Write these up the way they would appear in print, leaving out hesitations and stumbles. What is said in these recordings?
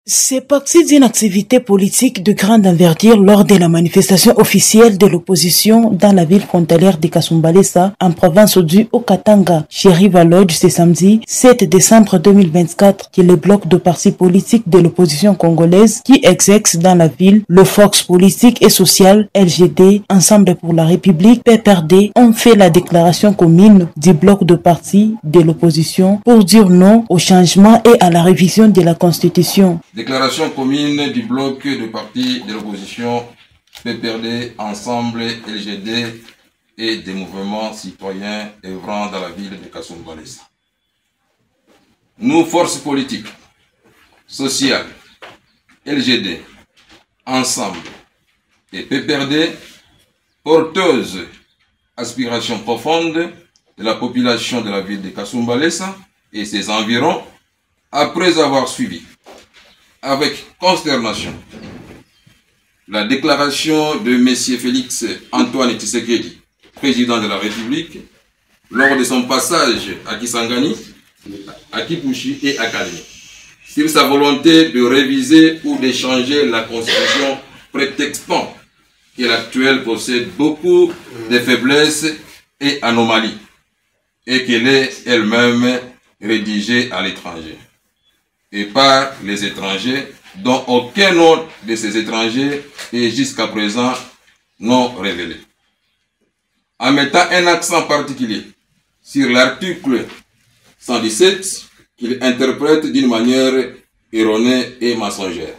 C'est parti d'une activité politique de grande envergure lors de la manifestation officielle de l'opposition dans la ville frontalière de Kasumbalesa, en province du Haut-Katanga. Chéri Lodge, ce samedi 7 décembre 2024, que le bloc de partis politiques de l'opposition congolaise qui exerce dans la ville, le Fox politique et social, LGD, Ensemble pour la République, PPRD, ont fait la déclaration commune du bloc de partis de l'opposition pour dire non au changement et à la révision de la Constitution. Déclaration commune du bloc de partis de l'opposition, PPRD, Ensemble, LGD et des mouvements citoyens œuvrant dans la ville de Kasumbalesa. Nous, forces politiques, sociales, LGD, Ensemble et PPRD, porteuses aspirations profondes de la population de la ville de Kasumbalesa et ses environs, après avoir suivi avec consternation la déclaration de M. Félix Antoine Tshisekedi, président de la République, lors de son passage à Kisangani, à Kipushi et à Kalemi, sur sa volonté de réviser ou de changer la Constitution, prétextant que l'actuelle possède beaucoup de faiblesses et anomalies et qu'elle est elle-même rédigée à l'étranger et par les étrangers, dont aucun nom de ces étrangers est jusqu'à présent non révélé. En mettant un accent particulier sur l'article 117, qu'il interprète d'une manière erronée et mensongère.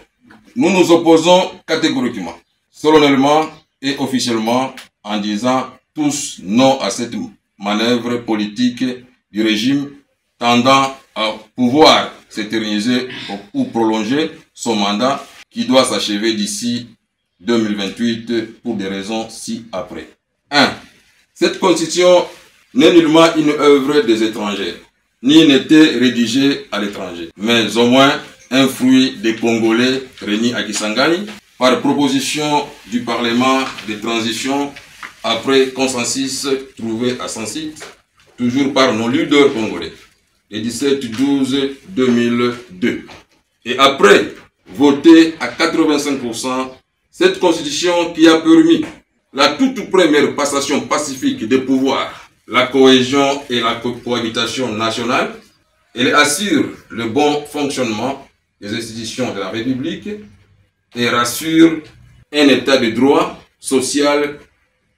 Nous nous opposons catégoriquement, solennellement et officiellement, en disant tous non à cette manœuvre politique du régime tendant à pouvoir s'éterniser ou prolonger son mandat qui doit s'achever d'ici 2028 pour des raisons ci-après. 1. Cette constitution n'est nullement une œuvre des étrangers, ni n'était rédigée à l'étranger, mais au moins un fruit des Congolais réunis à Kisangani par proposition du Parlement de transition après consensus trouvé à Saint-Site, toujours par nos leaders congolais, le 17-12-2002. Et après, voté à 85%, cette constitution qui a permis la toute première passation pacifique des pouvoirs, la cohésion et la cohabitation nationale, elle assure le bon fonctionnement des institutions de la République et rassure un état de droit social,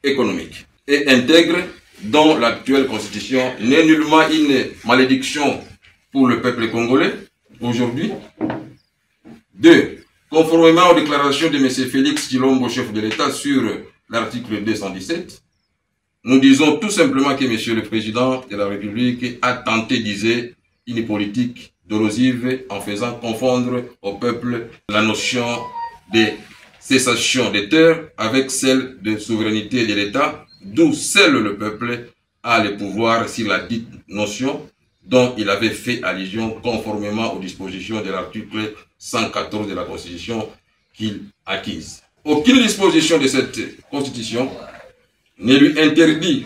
économique et intègre dont l'actuelle constitution n'est nullement une malédiction pour le peuple congolais aujourd'hui. 2. Conformément aux déclarations de M. Félix Tshilombo, chef de l'État, sur l'article 217, nous disons tout simplement que M. le Président de la République a tenté, disait, une politique dorosive en faisant confondre au peuple la notion de cessation des terres avec celle de souveraineté de l'État, d'où seul le peuple a le pouvoir sur la dite notion dont il avait fait allusion conformément aux dispositions de l'article 114 de la Constitution qu'il acquise. Aucune disposition de cette Constitution ne lui interdit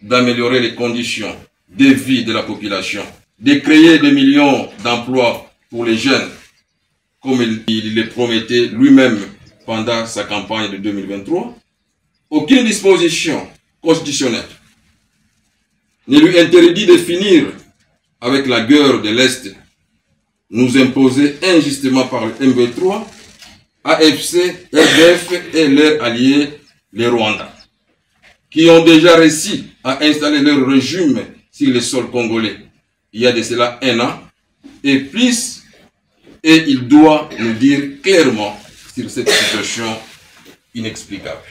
d'améliorer les conditions de vie de la population, de créer des millions d'emplois pour les jeunes, comme il le promettait lui-même pendant sa campagne de 2023. Aucune disposition constitutionnelle ne lui interdit de finir avec la guerre de l'Est, nous imposée injustement par le MV3, AFC, RDF et leurs alliés, les Rwandais, qui ont déjà réussi à installer leur régime sur le sol congolais il y a de cela 1 an et plus, et il doit nous dire clairement sur cette situation inexplicable.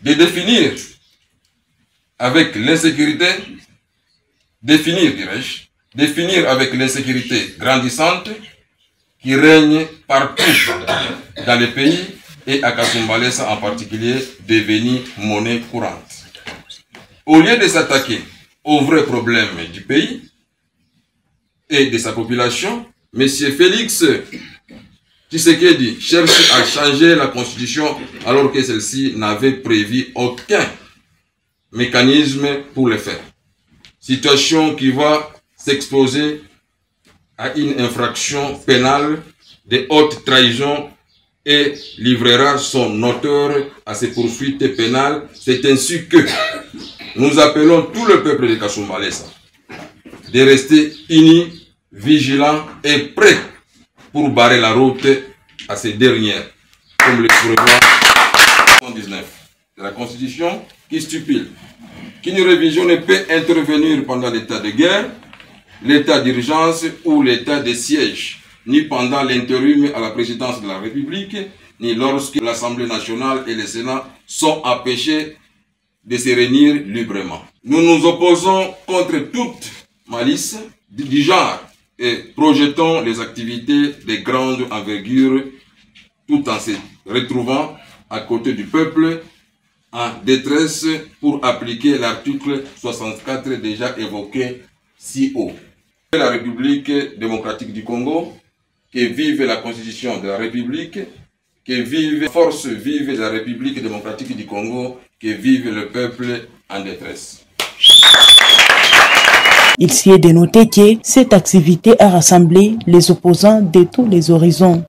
De définir avec l'insécurité, définir avec l'insécurité grandissante qui règne partout dans le pays et à Kasumbalesa en particulier, devenir monnaie courante. Au lieu de s'attaquer aux vrais problèmes du pays et de sa population, M. Félix Tshisekedi cherche à changer la constitution alors que celle-ci n'avait prévu aucun mécanisme pour le faire. Situation qui va s'exposer à une infraction pénale de haute trahison et livrera son auteur à ses poursuites pénales. C'est ainsi que nous appelons tout le peuple de Kasumbalesa de rester unis, vigilants et prêts pour barrer la route à ces dernières, comme le prévoit 19 de la Constitution qui stipule qu'une révision ne peut intervenir pendant l'état de guerre, l'état d'urgence ou l'état de siège, ni pendant l'intérim à la présidence de la République, ni lorsque l'Assemblée nationale et le Sénat sont empêchés de se réunir librement. Nous nous opposons contre toute malice du genre et projetons les activités de grande envergure tout en se retrouvant à côté du peuple en détresse pour appliquer l'article 64 déjà évoqué si haut. La République démocratique du Congo, que vive la Constitution de la République, que vive la force vive de la République démocratique du Congo, que vive le peuple en détresse. Il s'y est dénoté que cette activité a rassemblé les opposants de tous les horizons.